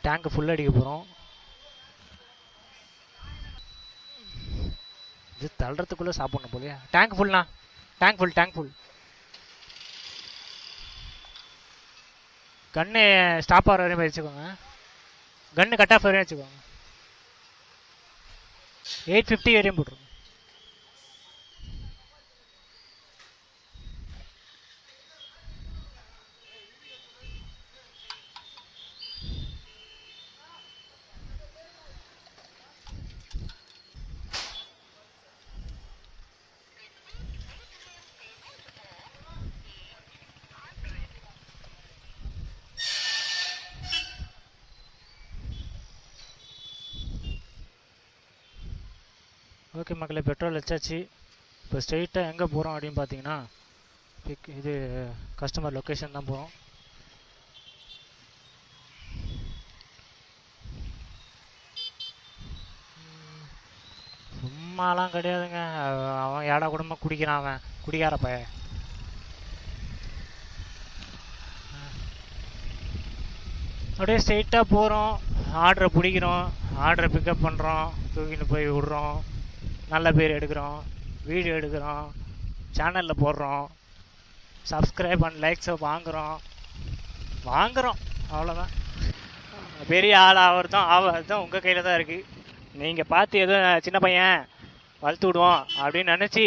Tank full அடிக்க போகிறோம். இது தள்ளுறதுக்குள்ளே சாப்பிட்ணும் போலையா. டேங்க் ஃபுல்ண்ணா, டேங்க் ஃபுல். கன்று ஸ்டாப் ஆகிற வரையும் வச்சுக்கோங்க. கன்று கட் ஆஃப் வரையும் வச்சுக்கோங்க. 850 வரையும் போட்டுருங்க. ஓகே மக்களே, பெட்ரோல் வச்சாச்சு. இப்போ ஸ்ட்ரெயிட்டாக எங்கே போகிறோம் அப்படின்னு பார்த்தீங்கன்னா, இது கஸ்டமர் லொக்கேஷன் தான் போகிறோம். சும்மாலாம் கிடையாதுங்க, அவன் ஏடா குடும்பம் குடிக்கிறான், அவன் குடிக்கார பையன். அப்படியே ஸ்ட்ரெயிட்டாக போகிறோம், ஆர்டரை பிடிக்கிறோம், ஆர்டரை பிக்கப் பண்ணுறோம், தூக்கிட்டு போய் விட்றோம், நல்ல பேர் எடுக்கிறோம், வீடியோ எடுக்கிறோம், சேனலில் போடுறோம், சப்ஸ்கிரைப் அண்ட் லைக்ஸை வாங்குகிறோம். அவ்வளோதான். பெரிய ஆள் ஆகிறது உங்கள் கையில் தான் இருக்குது. நீங்கள் பார்த்து எதுவும் சின்ன பையன் வளர்த்து விடுவோம் அப்படின்னு நினச்சி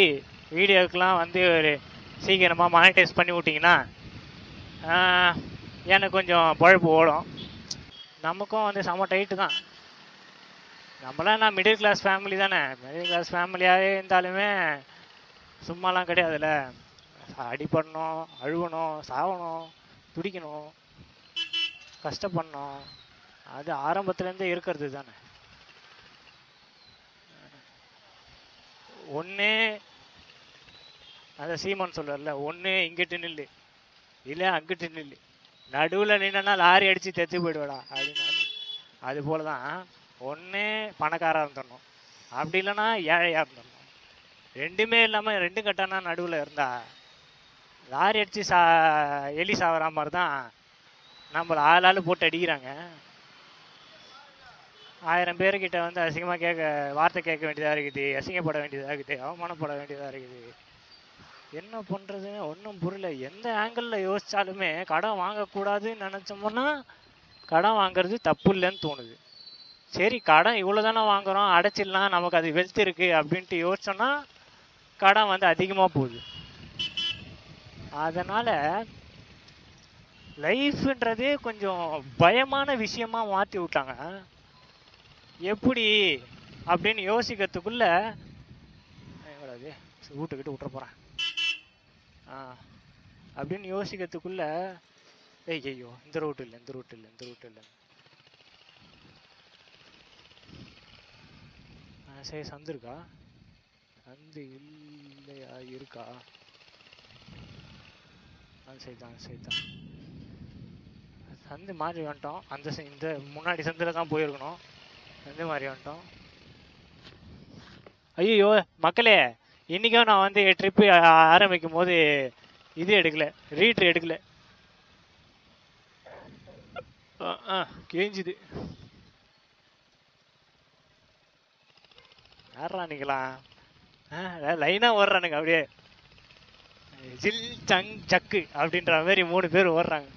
வீடியோக்கெலாம் வந்து ஒரு சீக்கிரமாக மானிட்டைஸ் பண்ணி விட்டிங்கன்னா எனக்கு கொஞ்சம் பழப்பு ஓடும். நமக்கும் வந்து செம்ம டைட்டு தான். நம்மளாம் நான் மிடில் கிளாஸ் ஃபேமிலி தானே. மிடில் கிளாஸ் ஃபேமிலியாகவே இருந்தாலுமே சும்மாலாம் கிடையாதுல்ல. அடிப்படணும், அழுவணும், சாவணும், துடிக்கணும், கஷ்டப்படணும். அது ஆரம்பத்துலேருந்தே இருக்கிறது தானே. ஒன்று அந்த சீமான் சொல்கிறார்ல, ஒன்று இங்கிட்டு நில்லு இல்லை அங்கிட்டு நில்லு, நடுவில் நின்னா லாரி அடித்து தெத்து போயிடுவாடா அப்படின்னா. அது போல தான், ஒன்று பணக்காராக இருந்துடணும், அப்படி இல்லைன்னா ஏழையாக இருந்துடணும். ரெண்டுமே இல்லாமல் ரெண்டு கட்டானா நடுவில் இருந்தா லாரி அடித்து எலி சாவற மாதிரி தான் நம்மளை ஆளாள் போட்டு அடிக்கிறாங்க. 1000 பேர்கிட்ட வந்து அசிங்கமாக வார்த்தை கேட்க வேண்டியதாக இருக்குது, அசிங்கப்பட வேண்டியதாக இருக்குது, அவமானப்பட வேண்டியதாக இருக்குது. என்ன பண்ணுறதுன்னு ஒன்றும் புரியல. எந்த ஆங்கிளில் யோசித்தாலுமே கடன் வாங்கக்கூடாதுன்னு நினச்சோம்னா கடன் வாங்குறது தப்பு இல்லைன்னு தோணுது. சரி, கடன் இவ்வளோ தானே வாங்குகிறோம், அடைச்சிடலாம், நமக்கு அது வெல்த் இருக்குது அப்படின்ட்டு யோசிச்சோன்னா கடன் வந்து அதிகமாக போகுது. அதனால் லைஃப்ன்றதே கொஞ்சம் பயமான விஷயமா மாற்றி விட்டாங்க. எப்படி அப்படின்னு யோசிக்கிறதுக்குள்ள வீட்டுக்கிட்ட விட்டுற போகிறேன் அப்படின்னு யோசிக்கிறதுக்குள்ள ஐயோ இந்த ரூட் இல்லை. சரி, சந்து இருக்கா? சந்து இல்லையா? இருக்கா? சரி தான். சந்து மாறி வந்துட்டோம். இந்த முன்னாடி சந்தில் தான் போயிருக்கணும். சந்து மாறி வந்துட்டோம். ஐயோ மக்களே, இன்றைக்கும் நான் வந்து ட்ரிப்பு ஆரம்பிக்கும் போது இது எடுக்கல, ரீட்ரு எடுக்கல. கேஞ்சுது. யாரா நிக்கலாம்? லைனாக ஓடுறானுங்க அப்படியே ஜில் சங் சக்கு அப்படின்ற மாதிரி 3 பேர் ஓடுறாங்க.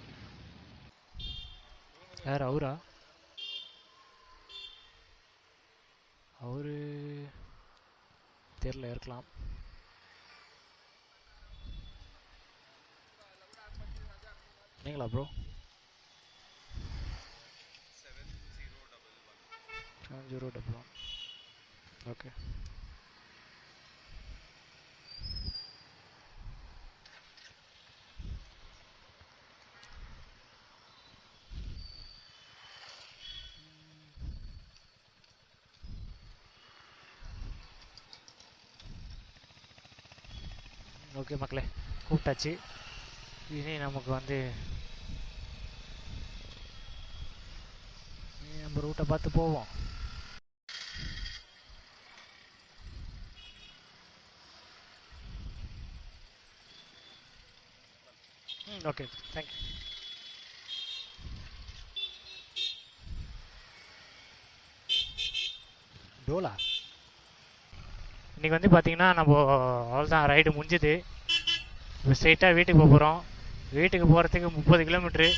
யார் அவரா? அவரு தெரியல, இருக்கலாம். நீங்களா ப்ரோ? 7011. ஓகே. ஓகே மக்களே, கூப்பிட்டாச்சு. இனி நமக்கு வந்து நம்ம ரூட்டை பார்த்து போவோம். Okay, thank you. டோலா. இன்றைக்கி வந்து பார்த்திங்கன்னா நம்ம அவ்வளோதான், ரைடு முடிஞ்சுது. இப்போ ஸ்ட்ரெயிட்டாக வீட்டுக்கு போக போகிறோம். வீட்டுக்கு போகிறதுக்கு 30 கிலோமீட்ரு.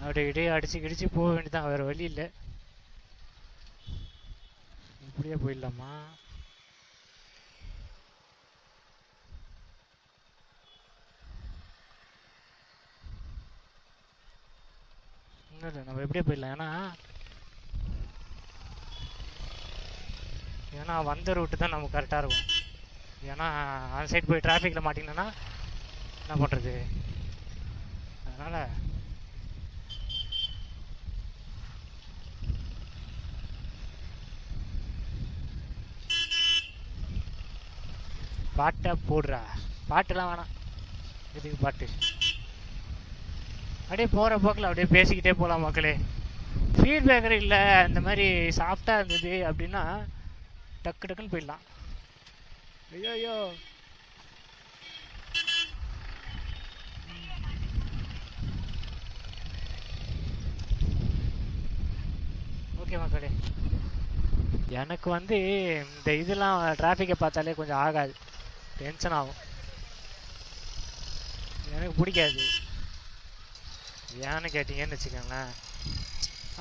அப்படி இடையே அடித்து கிடிச்சு போக வேண்டியதான், வேறு வழி இல்லை. இப்படியே போயிடலாமா? இல்லை, நம்ம எப்படியே போயிடலாம். ஏன்னா வந்த ரூட்டு தான் நமக்கு கரெக்டாக இருக்கும். ஏன்னா அந்த சைடு போய் டிராஃபிக்கில் மாட்டிங்கன்னா என்ன பண்ணுறது? அதனால் பாட்டை போடுறா. பாட்டுலாம் வேணாம், எதுக்கு பாட்டு? அப்படியே போகிற போக்கில் அப்படியே பேசிக்கிட்டே போகலாம் மக்களே. ஃபீட்பேக்கர் இல்லை, இந்த மாதிரி சாஃப்டாக இருந்தது அப்படின்னா டக்கு டக்குன்னு போயிடலாம். ஐயோ ஓகே மக்களே, எனக்கு வந்து இந்த இதெல்லாம் டிராஃபிக்கை பார்த்தாலே கொஞ்சம் ஆகாது, டென்ஷன் ஆகும். எனக்கு பிடிக்காது. ஏன்னு கேட்டிங்கன்னு வச்சுக்கோங்களேன்,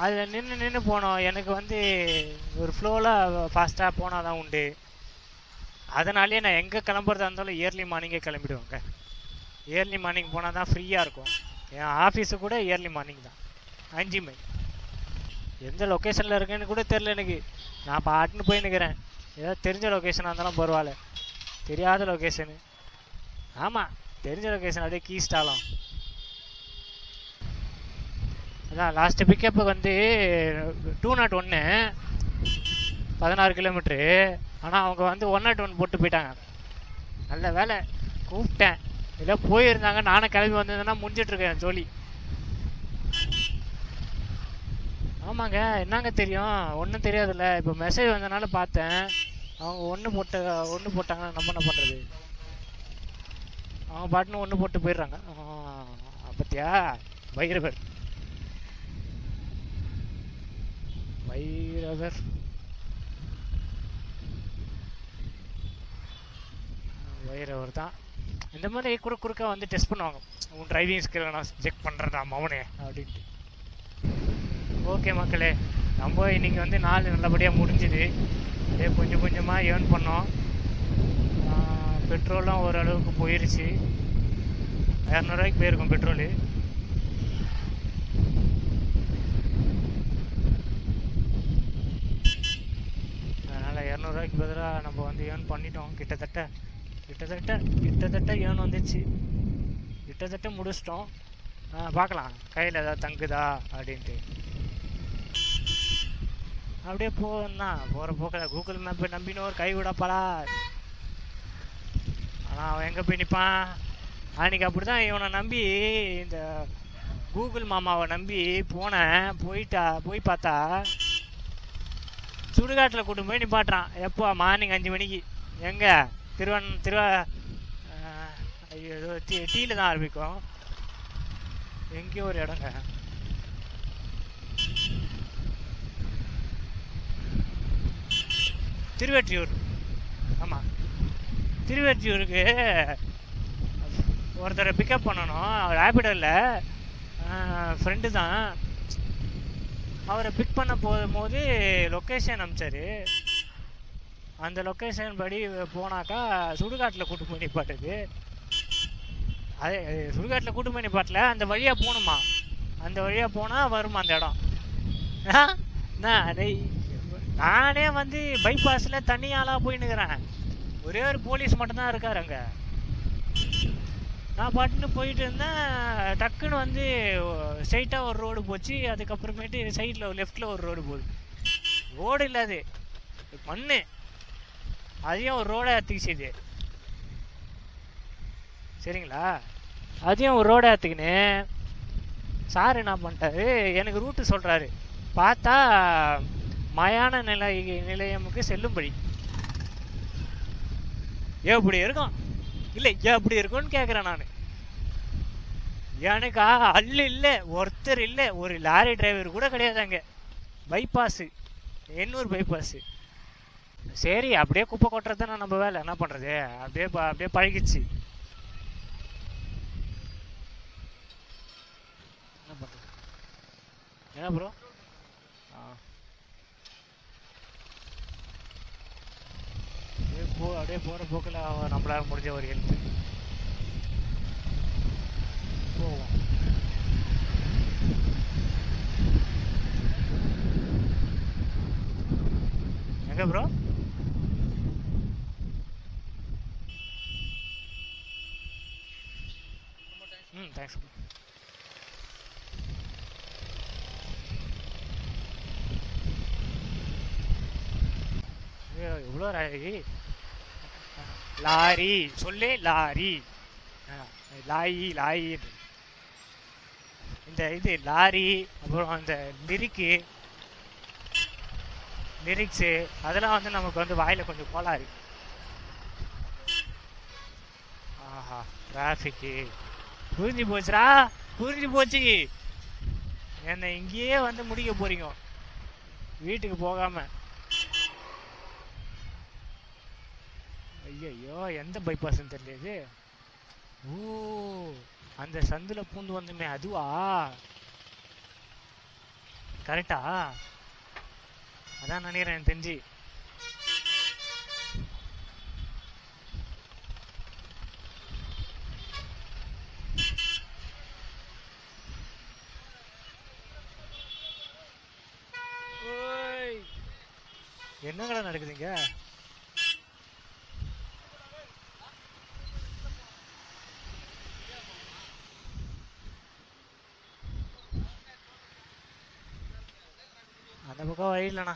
அதில் நின்று போனோம். எனக்கு வந்து ஒரு ஃப்ளோவில் ஃபாஸ்ட்டாக போனால் தான் உண்டு. அதனாலே நான் எங்கே கிளம்புறதா இருந்தாலும் ஏர்லி மார்னிங்கே கிளம்பிடுவேங்க. ஏர்லி மார்னிங் போனால் தான் ஃப்ரீயாக இருக்கும். என் ஆஃபீஸு கூட ஏர்லி மார்னிங் தான், 5 மணி. எந்த லொக்கேஷனில் இருக்கேன்னு கூட தெரில எனக்கு. நான் பாட்டுன்னு போய் நிற்கிறேன். ஏதாவது தெரிஞ்ச லொக்கேஷனாக இருந்தாலும் பரவாயில்ல, தெரியாத லொக்கேஷனு. ஆமாம், தெரிஞ்ச லொக்கேஷன் அப்படியே கீஸ்டாலும். அதான் லாஸ்ட்டு பிக்கப்பு வந்து 201 16 கிலோமீட்ரு. ஆனால் அவங்க வந்து 101 போட்டு போயிட்டாங்க. நல்ல வேலை கூப்பிட்டேன், இல்லை போயிருந்தாங்க நானும் கிளம்பி வந்ததுன்னா முடிஞ்சிட்ருக்கேன் ஜோலி. ஆமாங்க, என்னங்க தெரியும், ஒன்றும் தெரியாதுல்ல. இப்போ மெசேஜ் வந்தனால பார்த்தேன். அவங்க ஒன்று போட்டாங்கன்னா நம்ம என்ன பண்ணுறது? அவங்க பாட்டுன்னு 1 போட்டு போயிடுறாங்க. பத்தியா வைரவர் தான். இந்த மாதிரி குறுக்க வந்து டெஸ்ட் பண்ணுவாங்க. உன் டிரைவிங் ஸ்கில் நான் செக் பண்ணுறதா மவனே அப்படின்ட்டு. ஓகே மக்களே, நம்ம இன்றைக்கி வந்து நாள் நல்லபடியாக முடிஞ்சுது. அதே கொஞ்சம் கொஞ்சமாக ஏர்ன் பண்ணோம். பெட்ரோலும் ஓரளவுக்கு போயிருச்சு. 200 ரூபாய்க்கு போயிருக்கும் பெட்ரோலு. அதனால் 200 ரூபாய்க்கு பதிலாக நம்ம வந்து ஏர்ன் பண்ணிட்டோம். கிட்டத்தட்ட ஏர்ன் வந்துச்சு. கிட்டத்தட்ட முடிச்சிட்டோம். பார்க்கலாம் கையில் ஏதாவது தங்குதா அப்படின்ட்டு. அப்படியே போகணும். போகிற போக்கில் கூகுள் மேப்பை நம்பின்னு ஒரு கை விடப்பாளா. ஆனால் அவன் எங்கே போய் நிற்பான்? அன்றைக்கி அப்படி தான் இவனை நம்பி, இந்த கூகுள் மாமாவை நம்பி போய் பார்த்தா சுடுகாட்டில் கூட்டு போய் நிப்பாட்டுறான். எப்போ? மார்னிங் 5 மணிக்கு. எங்கே? ஐயோ ஏதோ டீயில் தான் ஆரம்பிக்கும். எங்கேயோ ஒரு இடங்க. திருவெற்றியூர். ஆமாம், திருவெற்றியூருக்கு ஒருத்தரை பிக்கப் பண்ணணும். அவர் ரேபிடோவில் ஃப்ரெண்டு தான். அவரை பிக் பண்ண போகும்போது லொக்கேஷன் அனுப்பிச்சார். அந்த லொக்கேஷன் படி போனாக்கா சுடுகாட்டில் கூட்டு போய் நிப்பாட்டுது. அதே சுடுகாட்டில் கூட்டு போய் நிப்பாட்டில் அந்த வழியாக போகணுமா? அந்த வழியாக போனால் வருமா அந்த இடம்? நானே வந்து பைபாஸில் தனியாளாக போயின்னுக்கிறேன். ஒரே ஒரு போலீஸ் மட்டும்தான் இருக்கார் அங்கே. நான் பாட்டுன்னு போயிட்டு இருந்தேன். டக்குன்னு வந்து ஸ்ட்ரைட்டாக ஒரு ரோடு போச்சு. அதுக்கப்புறமேட்டு சைடில் லெஃப்டில் ஒரு ரோடு போகுது. ரோடு இல்லாது மண்ணு, அதையும் ஒரு ரோடை ஏற்றுக்குச்சு. சரிங்களா? அதையும் ஒரு ரோடை ஏற்றுக்கின்னு சார் என்ன பண்ணிட்டாரு, எனக்கு ரூட்டு சொல்கிறாரு. பார்த்தா மயான நிலையமுக்கு செல்லும்படி. எப்படி இருக்கும்? இல்லை எப்படி இருக்கும்னு கேட்குறேன் நான். எனக்கு அல்லு இல்லை, ஒருத்தர் இல்லை, ஒரு லாரி டிரைவர் கூட கிடையாது அங்கே. Bypass, Ennore bypass. சரி, அப்படியே குப்பை கொட்டுறது தானே நம்ம வேலை, என்ன பண்றது? அப்படியே பழகிடுச்சு. என்ன பண்றது? என்ன ப்ரோ? அப்படியே போற போக்கில் நம்மளால முடிஞ்ச ஒரு ஹெல்ப் போவோம். எங்க ப்ரோ? Thanks bro. எவ்வளோ லாரி சொல்லு, லாரி. லாயி இந்த இது லாரி, அப்புறம் அந்த லிரிக்ஸு அதெல்லாம் வந்து நமக்கு வந்து வாயில் கொஞ்சம் கோளாறு. ஆஹா, டிராஃபிக்கு புரிஞ்சு போச்சுரா, புரிஞ்சு போச்சு. என்னை இங்கேயே வந்து முடிக்க போறீங்க வீட்டுக்கு போகாம. ஐயோ, எந்த பைபாஸ்ன்னு தெரியல. ஓ, அந்த சந்துல பூந்து வந்துமே அதுவா? கரெக்டா? அதான் நினைக்கிறேன் எனக்கு தெரிஞ்சு. என்னங்கடா நடக்குதுங்க? அந்த பக்கம் வழி இல்லைண்ணா.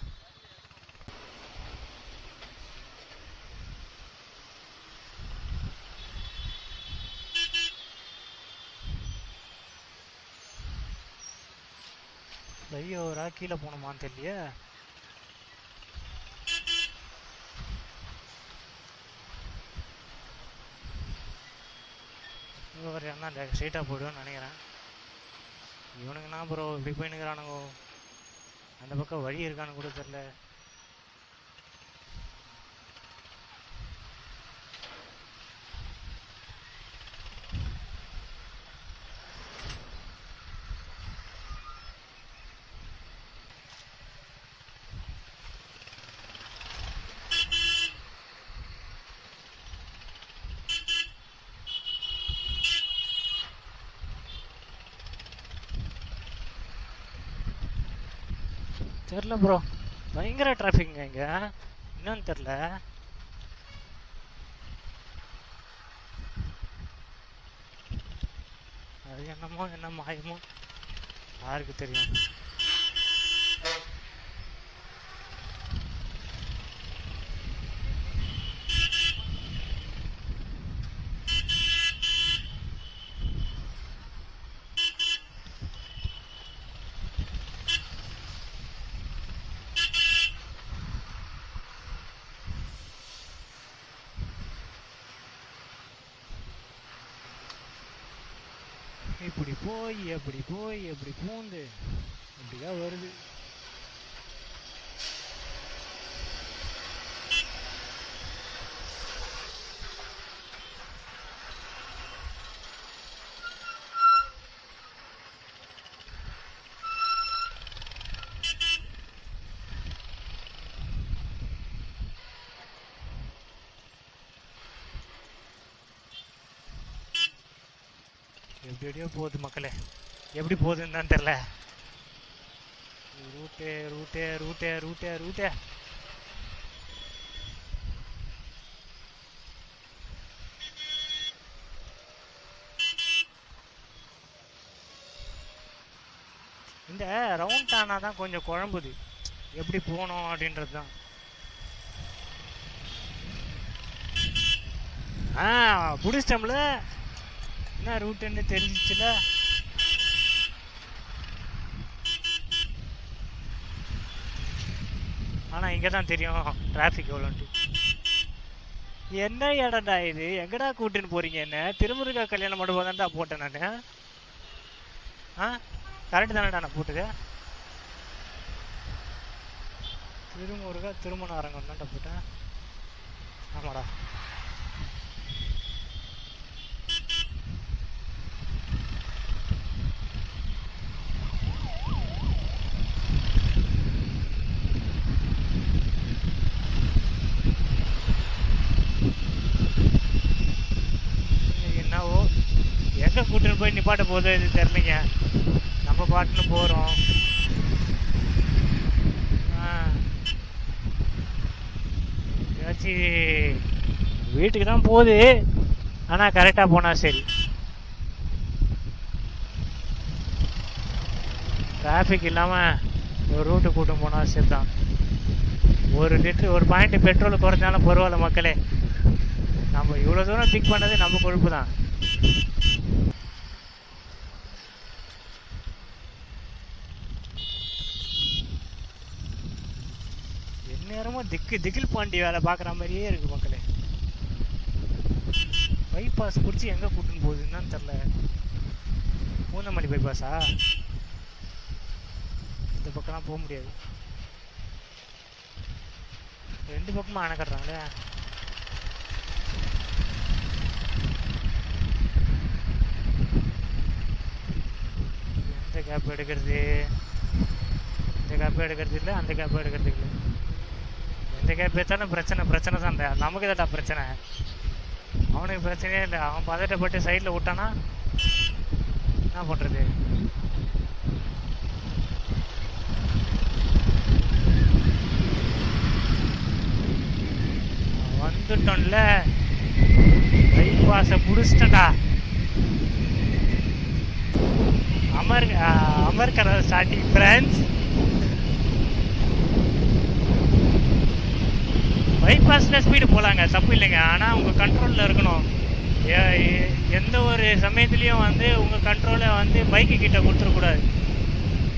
ஐயோரா, கீழே போகணுமான்னு தெரியலையே. ஒரு என்ன ஸ்ட்ரைட்டாக போய்டுவேன்னு நினைக்கிறேன். இவனுங்கண்ணா ப்ரோ இப்படி போயினுக்கிறானுங்கோ. அந்த பக்கம் வழி இருக்கான்னு கூட தெரில. தெரில ப்ரோ, பயங்கர டிராஃபிக்ங்க இங்கே. என்னன்னு தெரில. அது என்ன மாயமோ யாருக்கு தெரியும். இப்படி போய் எப்படி பூந்து இப்படிதான் வருது. எப்படியோ போகுது மக்களே, எப்படி போகுதுன்னு தான் தெரில. ரூட்டே. இந்த ரவுண்ட் ஆனால் தான் கொஞ்சம் குழம்புது, எப்படி போகணும் அப்படின்றது தான். பிடிச்சிட்டோம்ல, என்ன ரூட்டுன்னு தெரிஞ்சிச்சுல. ஆனால் இங்கே தான் தெரியும் டிராஃபிக் எவ்வளோன்ட்டு. என்ன இடம்டா இது? எங்கடா கூட்டுன்னு போறீங்க என்ன? திருமுருகா கல்யாண மண்டபம் தான்டா போட்டேன் நான். கரெக்டு தானடா நான் போட்டது? திருமுருகா திருமண அரங்கம் தான்டா போட்டேன். ஆமாடா. என்னவோ எங்கே கூட்டிட்டு போய் நிப்பாட்ட போகுது இது தெரிலிங்க. நம்ம பாட்டுன்னு போகிறோம். ஏதாச்சும் வீட்டுக்கு தான் போகுது, ஆனால் கரெக்டாக போனால் சரி. டிராஃபிக் இல்லாமல் ஒரு ரூட்டு கூட்டம் போனால் சரி தான். ஒரு லிட்டரு ஒரு பாயிண்ட் பெட்ரோல் குறைஞ்சாலும் பரவாயில்ல மக்களே. நம்ம இவ்வளோ தூரம் திங்க் பண்ணது நம்ம கொழுப்பு தான். எந்நேரமும் திகில் பாண்டி வேலை பார்க்குற மாதிரியே இருக்குது மக்களே. பைபாஸ் பிடிச்சி எங்கே கூட்டுன்னு போகுதுன்னு தெரில. பூந்தமல்லி பைபாஸா? இந்த பக்கம்லாம் போக முடியாது. ரெண்டு பக்கமும் அணை கட்டுறாங்களே. எந்த கேப் எடுக்கிறது? இந்த கேப் எடுக்கிறது இல்லை, அந்த கேப் எடுக்கிறது இல்லை. எந்த கேப் எடுத்தாலும் பிரச்சனை தான். நமக்கு தான்டா பிரச்சனை. அவனுக்கு பிரச்சனையே இல்லை. அவன் பதட்டப்பட்டு சைடில் விட்டானா என்ன பண்ணுறது? வந்துட்டோம்ல, பைபாஸை புடிச்சிட்டா. அமர்கரா ஸ்டார்டிங் ஃப்ரெண்ட்ஸ். பைபாஸில் ஸ்பீடு போகலாங்க, தப்பு இல்லைங்க. ஆனால் உங்கள் கண்ட்ரோலில் இருக்கணும். எந்த ஒரு சமயத்துலேயும் வந்து உங்கள் கண்ட்ரோலை வந்து பைக்கு கிட்ட கொடுத்துடக்கூடாது.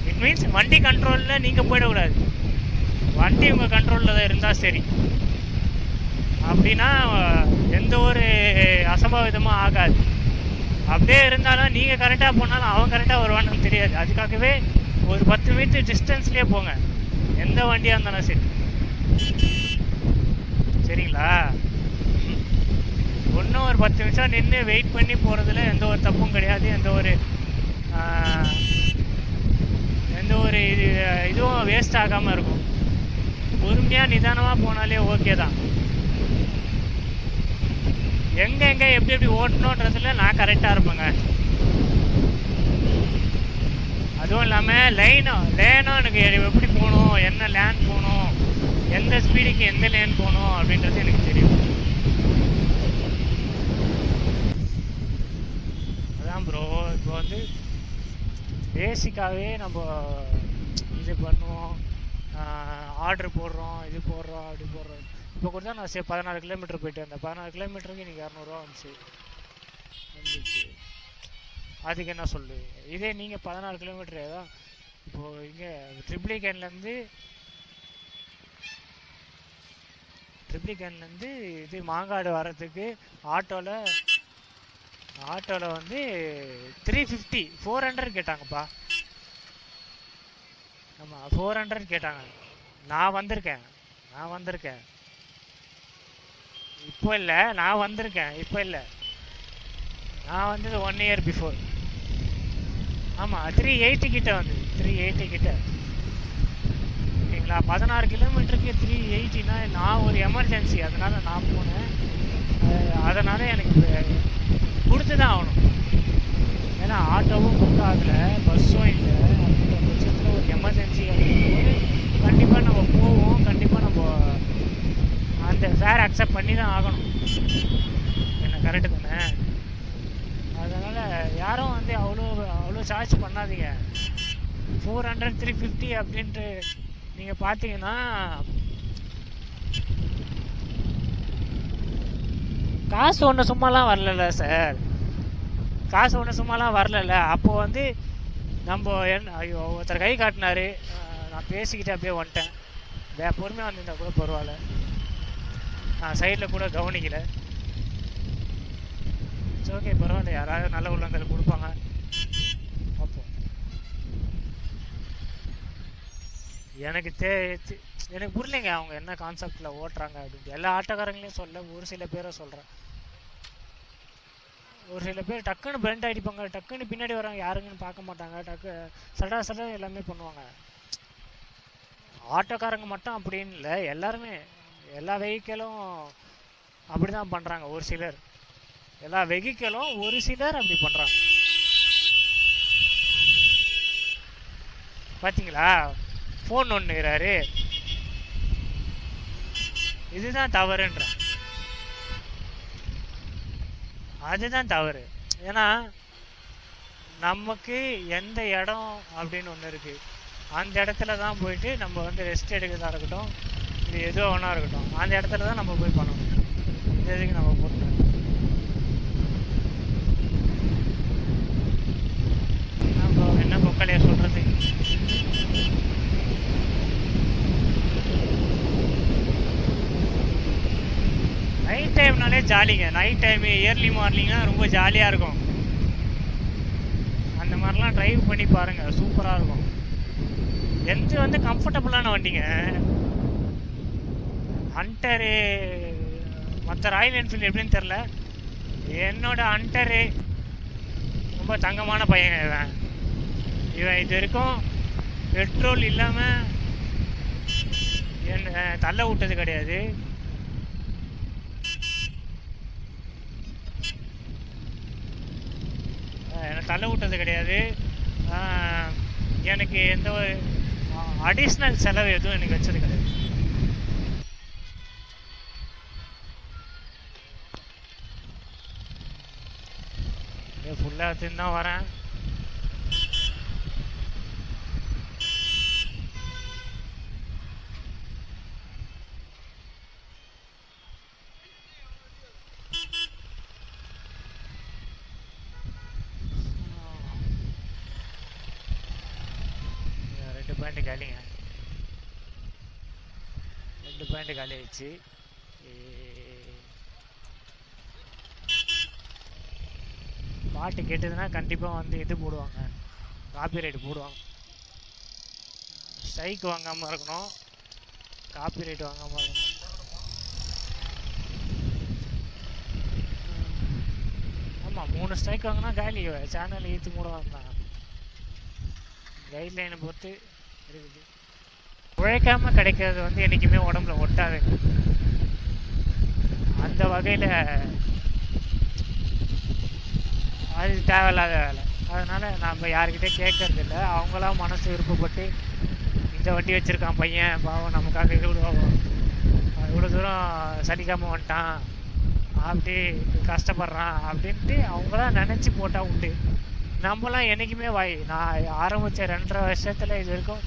இட் மீன்ஸ் வண்டி கண்ட்ரோலில் நீங்கள் போயிடக்கூடாது. வண்டி உங்கள் கண்ட்ரோலில் தான் இருந்தால் சரி. அப்படின்னா எந்த ஒரு அசம்பாவிதமும் ஆகாது. அப்படியே இருந்தாலும் நீங்கள் கரெக்டாக போனாலும் அவன் கரெக்டாக வருவான்னு தெரியாது. அதுக்காகவே ஒரு 10 மீட்டர் டிஸ்டன்ஸ்லேயே போங்க, எந்த வண்டியாக இருந்தாலும் சரி. சரிங்களா? ஒன்றும் ஒரு 10 நிமிஷம் நின்று வெயிட் பண்ணி போகிறதுல எந்த ஒரு தப்பும் கிடையாது. எந்த ஒரு இதுவும் வேஸ்ட் ஆகாமல் இருக்கும். பொறுமையாக நிதானமாக போனாலே ஓகே தான். எங்கே எப்படி ஓட்டணுன்றதுல நான் கரெக்டாக இருப்பேங்க. அதுவும் இல்லாமல் லேனும் எனக்கு எப்படி போகணும், என்ன லேன் போகணும், எந்த ஸ்பீடுக்கு எந்த லேன் போகணும் அப்படின்றது எனக்கு தெரியும். அதான் ப்ரோ. இப்போ வந்து பேசிக்காகவே நம்ம இது பண்ணுவோம், ஆர்டர் போடுறோம், இது போடுறோம், அப்படி போடுறோம். இப்போ கூட தான் நான் 14 கிலோமீட்டர் போயிட்டு வந்தேன். 14 கிலோமீட்டருக்கு இன்றைக்கி 200 வந்துச்சு. அதுக்கு என்ன சொல்லு. இதே நீங்கள் 14 கிலோமீட்டர் தான் இப்போது இங்கே ட்ரிப்ளிகேன்லேருந்து இது மாங்காடு வர்றதுக்கு ஆட்டோவில் வந்து 350 400 கேட்டாங்கப்பா. ஆமாம், 400 கேட்டாங்க. நான் வந்திருக்கேன் இப்போ இல்லை. நான் வந்திருக்கேன் இப்போ இல்லை. நான் வந்தது 1 இயர் பிஃபோர். ஆமாம், 380 கிட்ட வந்தது. 380 கிட்ட. ஓகேங்களா? 16 கிலோமீட்டருக்கு 380னா நான் ஒரு எமர்ஜென்சி, அதனால் நான் போனேன். அதனால் எனக்கு கொடுத்து தான் ஆகணும். ஏன்னா ஆட்டோவும் புக் ஆகலை, பஸ்ஸும் இல்லை. அப்படின்ற பட்சத்தில் ஒரு எமர்ஜென்சி அப்படிங்கும்போது கண்டிப்பாக நம்ம போவோம். கண்டிப்பாக நம்ம அந்த ஃபேர் அக்செப்ட் பண்ணி தான் ஆகணும். என்ன கரெக்டு தானே? அதனால் யாரும் வந்து அவ்வளோ சார்ஜ் பண்ணாதீங்க. 400 350 அப்படின்ட்டு நீங்கள் பார்த்தீங்கன்னா காசு ஒன்று சும்மாலாம் வரல சார். அப்போது வந்து நம்ம ஐயோ ஒருத்தர் கை காட்டினார், நான் பேசிக்கிட்டே அப்படியே வந்துட்டேன். பொறுமையாக வந்திருந்தா கூட பரவாயில்ல. நான் சைடில் கூட கவனிக்கலை. ஓகே, பரவாயில்ல. யாராவது நல்ல உள்ளங்கள் கொடுப்பாங்க. அப்போ எனக்கு எனக்கு புரியலைங்க அவங்க என்ன கான்செப்டில் ஓட்டுறாங்க அப்படின்ட்டு. எல்லா ஆட்டோக்காரங்களையும் சொல்ல, ஒரு சில பேரை சொல்கிறேன். ஒரு சில பேர் டக்குன்னு பெண்ட் ஆகிடிப்பாங்க, டக்குன்னு பின்னாடி வராங்க, யாருங்கன்னு பார்க்க மாட்டாங்க, சடா எல்லாமே பண்ணுவாங்க. ஆட்டோக்காரங்க மட்டும் அப்படின்னு இல்லை, எல்லாருமே எல்லா வெஹிக்கிளும் அப்படி தான் பண்ணுறாங்க. ஒரு சிலர், எல்லா வெஹிக்கிளும் ஒரு சிலர் அப்படி பண்ணுறாங்க. பார்த்தீங்களா, ஃபோன் ஒன்றுறாரு. இதுதான் தவறுன்ற, அதுதான் தவறு. ஏன்னா நமக்கு எந்த இடம் அப்படின்னு ஒன்று இருக்குது, அந்த இடத்துல தான் போயிட்டு நம்ம வந்து ரெஸ்ட் எடுக்கிறதா இருக்கட்டும், இது எதோ ஒன்றா இருக்கட்டும், அந்த இடத்துல தான் நம்ம போய் பண்ணணும். இந்த இதுக்கு நம்ம போட்டு நம்ம என்ன பொக்கலையா சொல்கிறது. நைட் டைம்னாலே ஜாலிங்க. நைட் டைமு இயர்லி மார்னிங்னா ரொம்ப ஜாலியாக இருக்கும். அந்த மாதிரிலாம் ட்ரைவ் பண்ணி பாருங்கள், சூப்பராக இருக்கும். எந்த வந்து கம்ஃபர்டபுளான வண்டிங்க. ஹண்டரு மற்ற ராயல் என்ஃபீல்டு எப்படின்னு தெரில, என்னோட ஹண்டரு ரொம்ப தங்கமான பையன். இவன் இது வரைக்கும் பெட்ரோல் இல்லாமல் என்ன தள்ள விட்டது கிடையாது. தள்ள விட்டது கிடையாது. எனக்கு எந்த ஒரு அடிஷ்னல் செலவு எதுவும் எனக்கு வச்சது கிடையாது. ஃபுல்லாக எடுத்துன்னு தான் வரேன். பாயிண்ட் காலிங்க, 2 பாயிண்ட் காலி ஆயிடுச்சு. பாட்டு கேட்டதுன்னா கண்டிப்பாக வந்து இது போடுவாங்க, காப்பிரைட் போடுவாங்க. ஸ்ட்ரைக் வாங்காமல் இருக்கணும், காப்பிரைட் வாங்காமல் இருக்கணும். ஆமாம், 3 ஸ்ட்ரைக் வாங்கினா காலி, சேனல் ஈத்து மூடுவாங்க தான். கைட்லைனை பொறுத்து இருக்குது. உழைக்காம கிடைக்கிறது வந்து என்றைக்குமே உடம்புல ஒட்டாதுங்க. அந்த வகையில் அது தேவையில்லாத வேலை. அதனால் நம்ம யாருக்கிட்டே கேட்கறது இல்லை. அவங்களாம் மனசு விருப்பப்பட்டு இந்த வண்டி வச்சுருக்கான் பையன் பாவம், நமக்காக இவ்வளோ தூரம் சலிக்காமல் வந்துட்டான், அப்படி கஷ்டப்படுறான் அப்படின்ட்டு அவங்களாம் நினச்சி போட்டால் உண்டு. நம்மளாம் என்றைக்குமே நான் ஆரம்பித்த 2.5 வருஷத்தில் இது வரைக்கும்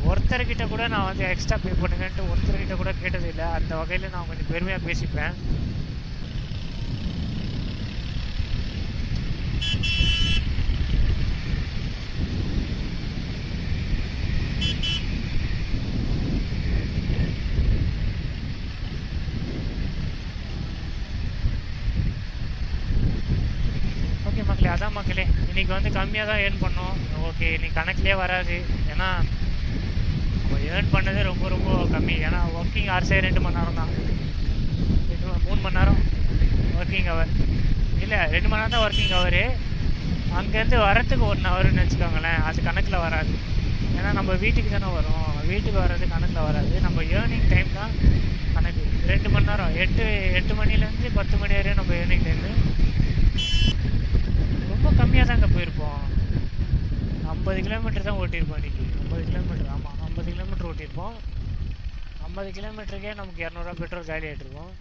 ஒருத்தர்கிட்ட கூட நான் வந்து எக்ஸ்ட்ரா பே பண்ணுங்கன்ட்டு ஒருத்தர்கிட்ட கூட கேட்டது இல்லை. அந்த வகையில் நான் கொஞ்சம் பெருமையாக பேசிப்பேன். ஓகே மக்களே, அதான் மக்களே, இன்றைக்கி வந்து கம்மியாக தான் ஏர்ன் பண்ணோம். ஓகே, இன்னைக்கு கணக்குலேயே வராது, ஏன்னா நம்ம ஏர்ன் பண்ணது ரொம்ப ரொம்ப கம்மி. ஏன்னா ஒர்க்கிங் ஹவர்ஸே 2 மணி நேரம் தான், 3 மணி நேரம் ஒர்க்கிங் ஹவர் இல்லை, 2 மணி நேரம் தான் ஒர்க்கிங் ஹவரு. அங்கேருந்து வரத்துக்கு 1 ஹவர்னு வச்சுக்கோங்களேன், அது கணக்கில் வராது. ஏன்னா நம்ம வீட்டுக்கு தானே வரும், வீட்டுக்கு வர்றது கணக்கில் வராது. நம்ம ஏர்னிங் டைம் தான் கணக்கு. 2 மணி நேரம், 8 மணிலேருந்து 10 மணி வரையும் நம்ம ஏர்னிங் டைமு. ரொம்ப கம்மியாக தாங்க போயிருப்போம். 50 கிலோமீட்டர் தான் ஓட்டியிருப்போம் இன்றைக்கி. 50 கிலோமீட்டர், ஆமாம் 50 கிலோமீட்டர் ஓட்டியிருப்போம். 50 கிலோமீட்டருக்கே நமக்கு 200 பெட்ரோல் காலி ஆகிட்ருக்கோம்.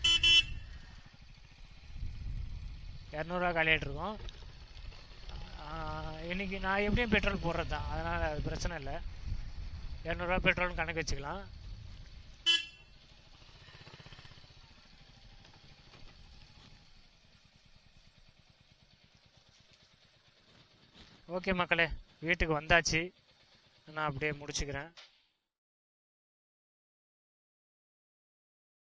200 காலி ஆகிட்ருக்கோம். இன்றைக்கி நான் எப்படியும் பெட்ரோல் போடுறது தான், அதனால் அது பிரச்சனை இல்லை. 200 பெட்ரோல்னு கணக்கு வச்சுக்கலாம். ஓகே மக்களே, வீட்டுக்கு வந்தாச்சு, நான் அப்படியே முடிச்சுக்கிறேன்.